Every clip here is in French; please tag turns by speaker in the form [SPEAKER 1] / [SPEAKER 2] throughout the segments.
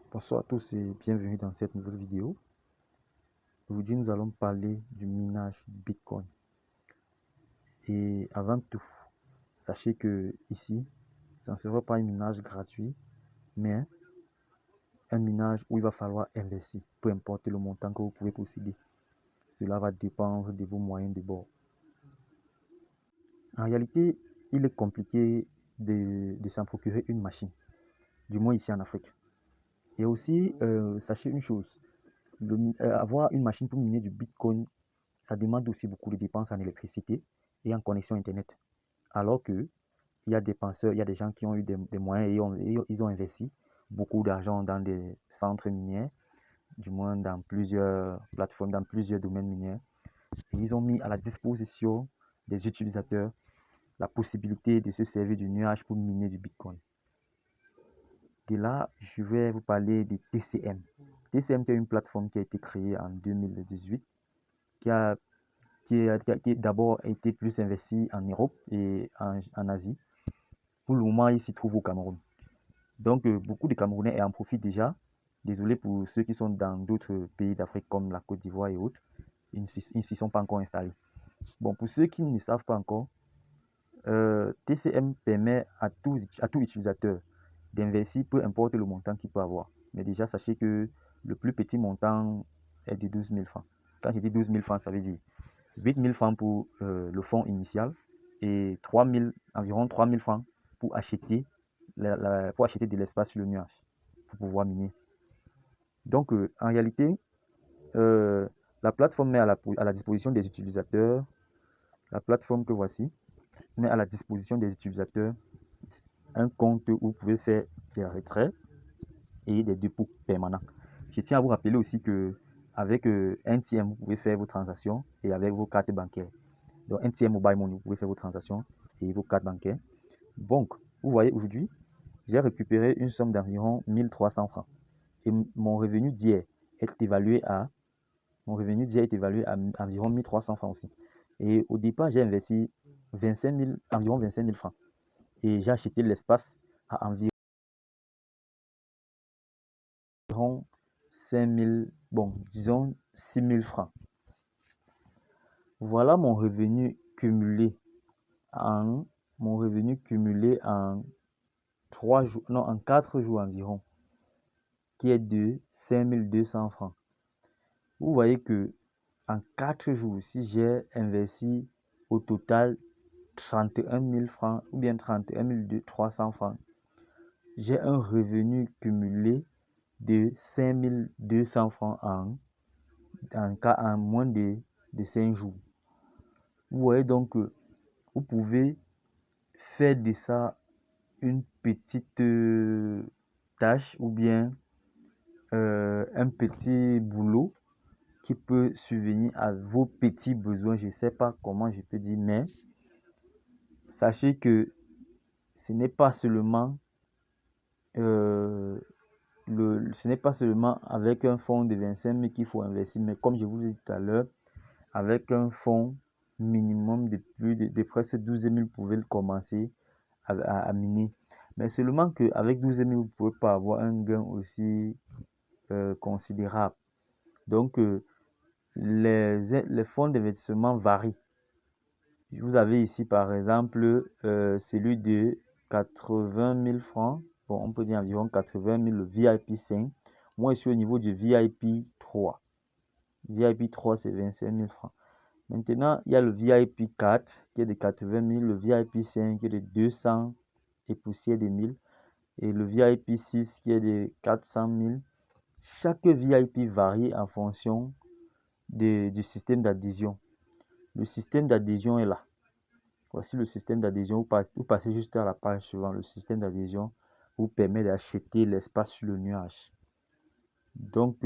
[SPEAKER 1] Bonsoir à tous et bienvenue dans cette nouvelle vidéo. Aujourd'hui, nous allons parler du minage du Bitcoin. Et avant tout, sachez que ici, ça ne sera pas un minage gratuit, mais un minage où il va falloir investir, peu importe le montant que vous pouvez posséder. Cela va dépendre de vos moyens de bord. En réalité, il est compliqué de s'en procurer une machine, du moins ici en Afrique. Et aussi, sachez une chose, avoir une machine pour miner du Bitcoin, ça demande aussi beaucoup de dépenses en électricité et en connexion Internet. Alors que il y a des penseurs, il y a des gens qui ont eu des moyens et ils ont investi beaucoup d'argent dans des centres miniers, du moins dans plusieurs plateformes, dans plusieurs domaines miniers. Et ils ont mis à la disposition des utilisateurs la possibilité de se servir du nuage pour miner du Bitcoin. Et là, je vais vous parler de TCM. TCM, qui est une plateforme qui a été créée en 2018, qui a d'abord été plus investi en Europe et en Asie. Pour le moment, il s'y trouve au Cameroun. Donc, beaucoup de Camerounais en profitent déjà. Désolé pour ceux qui sont dans d'autres pays d'Afrique comme la Côte d'Ivoire et autres. Ils ne s'y sont pas encore installés. Bon, pour ceux qui ne savent pas encore, TCM permet à tout utilisateur d'investir, peu importe le montant qu'il peut avoir. Mais déjà, sachez que le plus petit montant est de 12 000 francs. Quand je dis 12 000 francs, ça veut dire 8 000 francs pour le fonds initial et environ 3 000 francs pour acheter, de l'espace sur le nuage pour pouvoir miner. Donc, en réalité, la plateforme met à la disposition des utilisateurs, la plateforme que voici, met à la disposition des utilisateurs un compte où vous pouvez faire des retraits et des dépôts permanents. Je tiens à vous rappeler aussi que avec NTM, vous pouvez faire vos transactions et avec vos cartes bancaires. Donc, NTM Mobile Money, vous pouvez faire vos transactions et vos cartes bancaires. Donc, vous voyez, aujourd'hui, j'ai récupéré une somme d'environ 1300 francs. Et mon revenu d'hier est évalué à environ 1300 francs aussi. Et au départ, j'ai investi environ 25 000 francs. Et j'ai acheté l'espace à environ 5 000, bon, disons 6 000 francs. Voilà mon revenu cumulé en 3 jours, non, en 4 jours environ, qui est de 5 200 francs. Vous voyez que en 4 jours, si j'ai investi au total 31 000 francs ou bien 31 300 francs, j'ai un revenu cumulé de 5 200 francs en moins de 5 jours. Vous voyez donc que vous pouvez faire de ça une petite tâche ou bien un petit boulot qui peut subvenir à vos petits besoins. Je ne sais pas comment je peux dire, mais sachez que ce n'est pas seulement avec un fonds de 25 000 qu'il faut investir, mais comme je vous ai dit tout à l'heure, avec un fonds minimum de presque 12 000, vous pouvez commencer à miner. Mais seulement qu'avec 12 000, vous ne pouvez pas avoir un gain aussi considérable. Donc, les fonds d'investissement varient. Vous avez ici, par exemple, celui de 80 000 francs. Bon, on peut dire environ 80 000, le VIP 5. Moi, je suis au niveau du VIP 3. VIP 3, c'est 25 000 francs. Maintenant, il y a le VIP 4 qui est de 80 000, le VIP 5 qui est de 200 et poussière de 1000, et le VIP 6 qui est de 400 000. Chaque VIP varie en fonction du système d'adhésion. Le système d'adhésion est là. Voici le système d'adhésion. Vous passez juste à la page suivante. Le système d'adhésion vous permet d'acheter l'espace sur le nuage. Donc,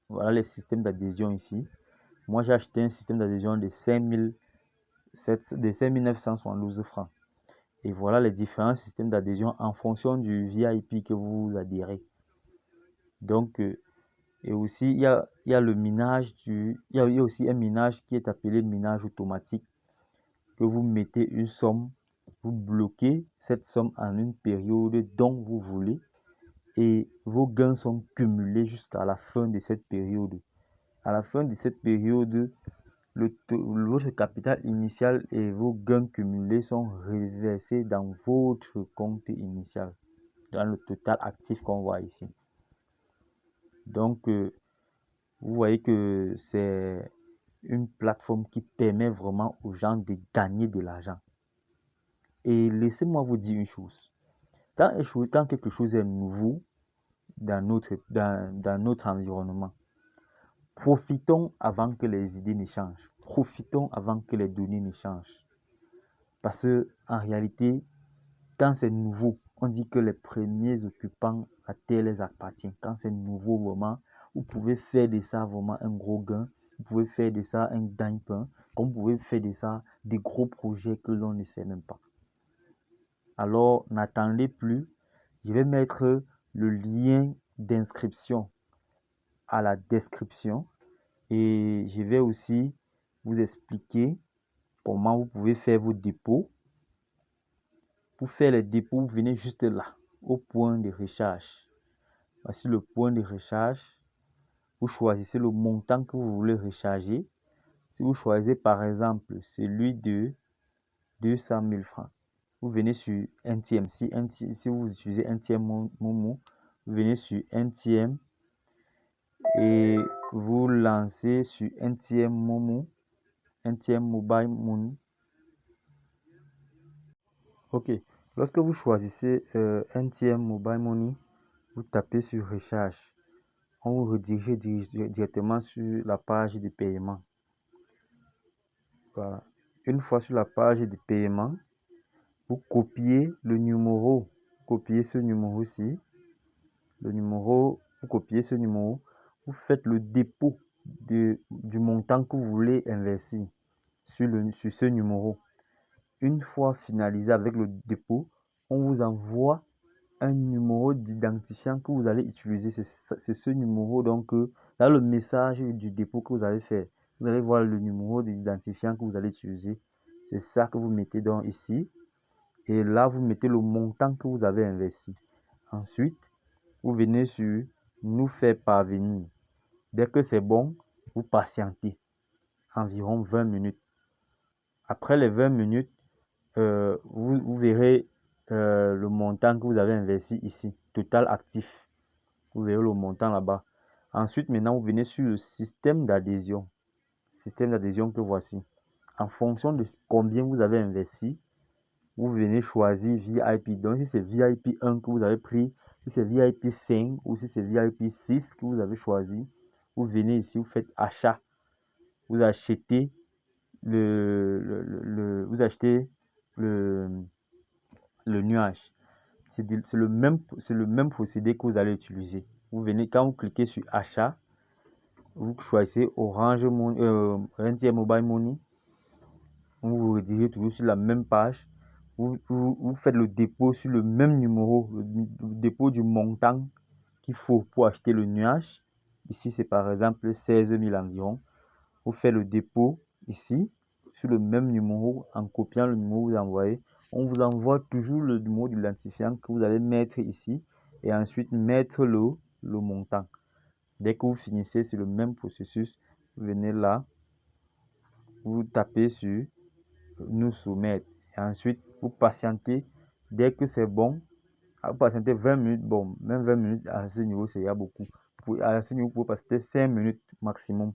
[SPEAKER 1] voilà les systèmes d'adhésion ici. Moi, j'ai acheté un système d'adhésion de 5 972 francs. Et voilà les différents systèmes d'adhésion en fonction du VIP que vous adhérez. Donc, et aussi, il y a le minage il y a aussi un minage qui est appelé minage automatique, que vous mettez une somme, vous bloquez cette somme en une période dont vous voulez, et vos gains sont cumulés jusqu'à la fin de cette période. À la fin de cette période, votre capital initial et vos gains cumulés sont reversés dans votre compte initial, dans le total actif qu'on voit ici. Donc, vous voyez que c'est une plateforme qui permet vraiment aux gens de gagner de l'argent. Et laissez-moi vous dire une chose. Quand quelque chose est nouveau dans notre environnement, profitons avant que les idées ne changent. Profitons avant que les données ne changent. Parce que en réalité, quand c'est nouveau, on dit que les premiers occupants, la terre les appartient. Quand c'est nouveau, vraiment, vous pouvez faire de ça vraiment un gros gain. Vous pouvez faire de ça un gagne-pain. Comme vous pouvez faire de ça des gros projets que l'on ne sait même pas. Alors, n'attendez plus. Je vais mettre le lien d'inscription à la description. Et je vais aussi vous expliquer comment vous pouvez faire vos dépôts. Pour faire les dépôts, vous venez juste là, au point de recharge. Voici le point de recharge. Vous choisissez le montant que vous voulez recharger. Si vous choisissez par exemple celui de 200 000 francs, vous venez sur NTM. Si vous utilisez NTM Momo, vous venez sur NTM et vous lancez sur NTM Momo, NTM Mobile Money. Ok, lorsque vous choisissez NTM Mobile Money, vous tapez sur recharge. On vous redirige directement sur la page de paiement. Voilà. Une fois sur la page de paiement, vous copiez le numéro. Vous copiez ce numéro-ci. Vous copiez ce numéro. Vous faites le dépôt du montant que vous voulez investir sur ce numéro. Une fois finalisé avec le dépôt, on vous envoie un numéro d'identifiant que vous allez utiliser. C'est ce numéro, donc, dans le message du dépôt que vous allez faire. Vous allez voir le numéro d'identifiant que vous allez utiliser. C'est ça que vous mettez donc ici. Et là, vous mettez le montant que vous avez investi. Ensuite, vous venez sur nous faire parvenir. Dès que c'est bon, vous patientez environ 20 minutes. Après les 20 minutes, vous verrez le montant que vous avez investi ici, total actif. Vous verrez le montant là-bas. Ensuite, maintenant, vous venez sur le système d'adhésion. Système d'adhésion que voici. En fonction de combien vous avez investi, vous venez choisir VIP. Donc, si c'est VIP 1 que vous avez pris, si c'est VIP 5 ou si c'est VIP 6 que vous avez choisi, vous venez ici, vous faites achat. Vous achetez vous achetez le nuage. C'est le même procédé que vous allez utiliser. Vous venez, quand vous cliquez sur achat, vous choisissez Orange Money, NTM Mobile Money. On vous redirige toujours sur la même page. Vous faites le dépôt sur le même numéro, le dépôt du montant qu'il faut pour acheter le nuage. Ici, c'est par exemple 16 000 environ. Vous faites le dépôt ici sur le même numéro en copiant le numéro que vous envoyez. On vous envoie toujours le numéro d'identifiant que vous allez mettre ici et ensuite mettre le montant. Dès que vous finissez sur le même processus, vous venez là, vous tapez sur nous soumettre et ensuite vous patientez. Dès que c'est bon, vous patientez 20 minutes. Bon, même 20 minutes à ce niveau, c'est beaucoup. À ce niveau, vous pouvez passer 5 minutes maximum.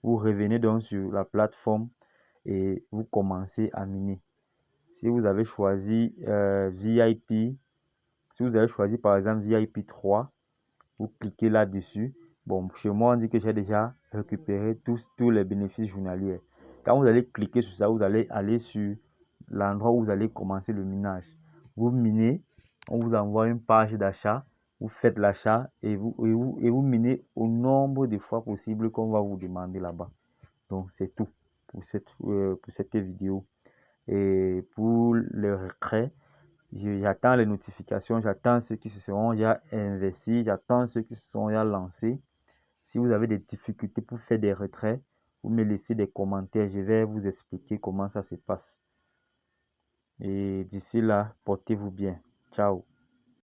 [SPEAKER 1] Vous revenez donc sur la plateforme et vous commencez à miner. Si vous avez choisi VIP, si vous avez choisi par exemple VIP 3, vous cliquez là-dessus. Bon, chez moi, on dit que j'ai déjà récupéré tous les bénéfices journaliers. Quand vous allez cliquer sur ça, vous allez aller sur l'endroit où vous allez commencer le minage. Vous minez, on vous envoie une page d'achat, vous faites l'achat et vous minez au nombre de fois possible qu'on va vous demander là-bas. Donc, c'est tout pour cette vidéo. Et pour le retrait, j'attends les notifications, j'attends ceux qui se seront déjà investis, j'attends ceux qui se sont déjà lancés. Si vous avez des difficultés pour faire des retraits, vous me laissez des commentaires, je vais vous expliquer comment ça se passe. Et d'ici là, portez-vous bien. Ciao.